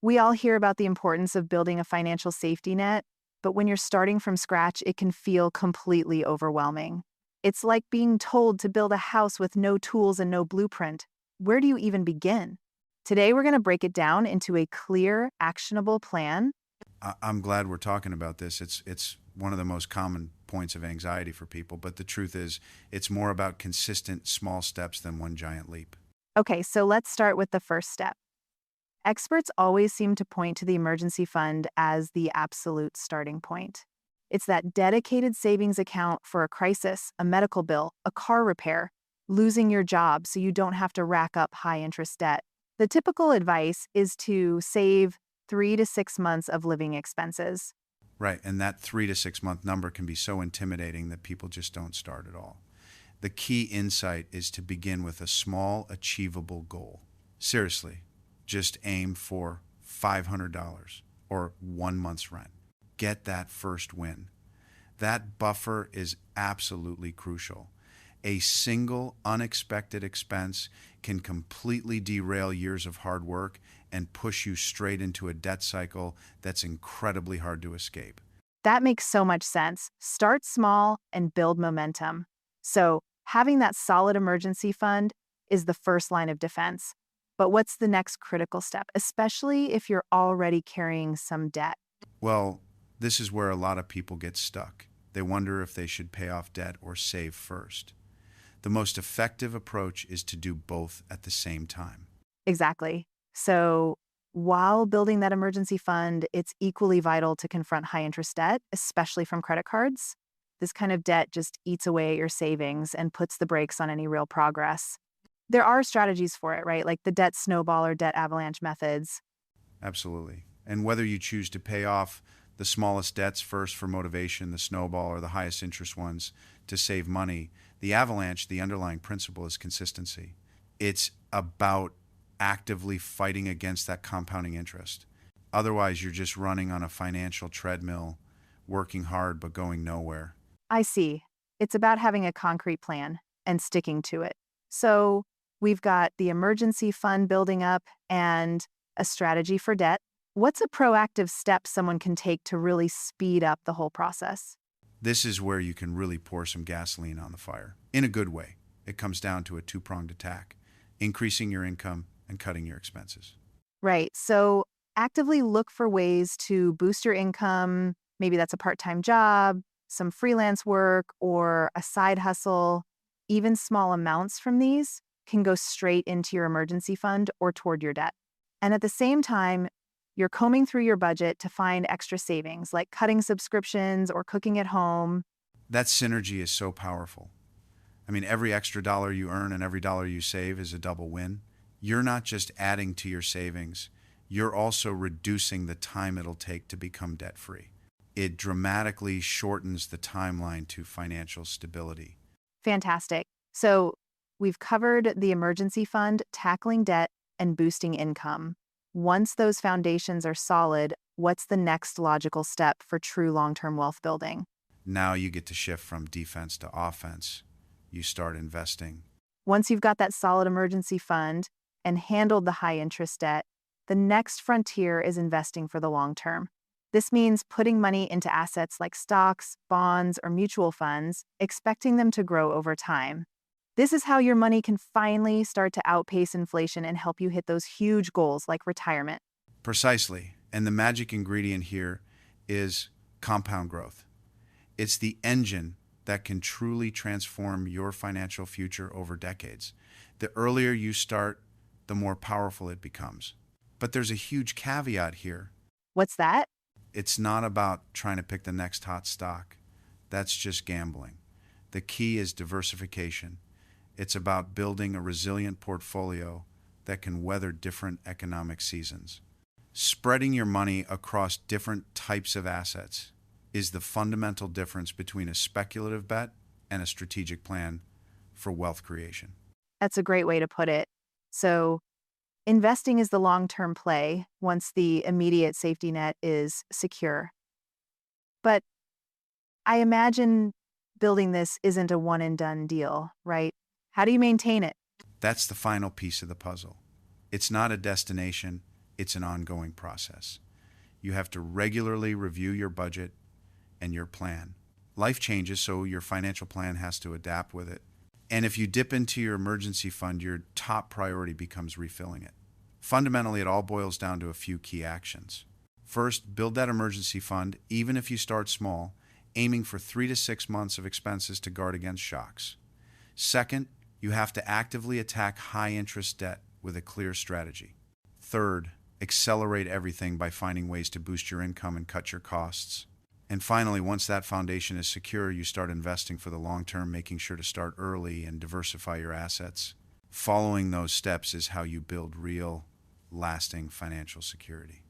We all hear about the importance of building a financial safety net, but when you're starting from scratch, it can feel completely overwhelming. It's like being told to build a house with no tools and no blueprint. Where do you even begin? Today, we're going to break it down into a clear, actionable plan. I'm glad we're talking about this. It's one of the most common points of anxiety for people, but the truth is, it's more about consistent small steps than one giant leap. Okay, so let's start with the first step. Experts always seem to point to the emergency fund as the absolute starting point. It's that dedicated savings account for a crisis, a medical bill, a car repair, losing your job so you don't have to rack up high interest debt. The typical advice is to save 3 to 6 months of living expenses. Right, and that 3 to 6 month number can be so intimidating that people just don't start at all. The key insight is to begin with a small, achievable goal. Seriously, just aim for $500 or 1 month's rent. Get that first win. That buffer is absolutely crucial. A single unexpected expense can completely derail years of hard work and push you straight into a debt cycle that's incredibly hard to escape. That makes so much sense. Start small and build momentum. So, having that solid emergency fund is the first line of defense. But what's the next critical step, especially if you're already carrying some debt? Well, this is where a lot of people get stuck. They wonder if they should pay off debt or save first. The most effective approach is to do both at the same time. Exactly. So, while building that emergency fund, it's equally vital to confront high interest debt, especially from credit cards. This kind of debt just eats away at your savings and puts the brakes on any real progress. There are strategies for it, right? Like the debt snowball or debt avalanche methods. Absolutely. And whether you choose to pay off the smallest debts first for motivation, the snowball, or the highest interest ones to save money, the avalanche, the underlying principle is consistency. It's about actively fighting against that compounding interest. Otherwise, you're just running on a financial treadmill, working hard but going nowhere. I see. It's about having a concrete plan and sticking to it. So, we've got the emergency fund building up and a strategy for debt. What's a proactive step someone can take to really speed up the whole process? This is where you can really pour some gasoline on the fire, in a good way. It comes down to a two-pronged attack, increasing your income and cutting your expenses. Right. So, actively look for ways to boost your income. Maybe that's a part time job, some freelance work, or a side hustle. Even small amounts from these can go straight into your emergency fund or toward your debt. And at the same time, you're combing through your budget to find extra savings, like cutting subscriptions or cooking at home. That synergy is so powerful. I mean, every extra dollar you earn and every dollar you save is a double win. You're not just adding to your savings, you're also reducing the time it'll take to become debt-free. It dramatically shortens the timeline to financial stability. Fantastic. So, we've covered the emergency fund, tackling debt, and boosting income. Once those foundations are solid, what's the next logical step for true long term wealth building? Now you get to shift from defense to offense. You start investing. Once you've got that solid emergency fund and handled the high interest debt, the next frontier is investing for the long term. This means putting money into assets like stocks, bonds, or mutual funds, expecting them to grow over time. This is how your money can finally start to outpace inflation and help you hit those huge goals like retirement. Precisely. And the magic ingredient here is compound growth. It's the engine that can truly transform your financial future over decades. The earlier you start, the more powerful it becomes. But there's a huge caveat here. What's that? It's not about trying to pick the next hot stock. That's just gambling. The key is diversification. It's about building a resilient portfolio that can weather different economic seasons. Spreading your money across different types of assets is the fundamental difference between a speculative bet and a strategic plan for wealth creation. That's a great way to put it. So, investing is the long term play once the immediate safety net is secure. But I imagine building this isn't a one and done deal, right? How do you maintain it? That's the final piece of the puzzle. It's not a destination, It's an ongoing process. You have to regularly review your budget and your plan. Life changes, so your financial plan has to adapt with it. And if you dip into your emergency fund, your top priority becomes refilling it. Fundamentally, it all boils down to a few key actions. First, build that emergency fund, even if you start small, aiming for 3 to 6 months of expenses to guard against shocks. Second, you have to actively attack high-interest debt with a clear strategy. Third, accelerate everything by finding ways to boost your income and cut your costs. And finally, once that foundation is secure, you start investing for the long term, making sure to start early and diversify your assets. Following those steps is how you build real, lasting financial security.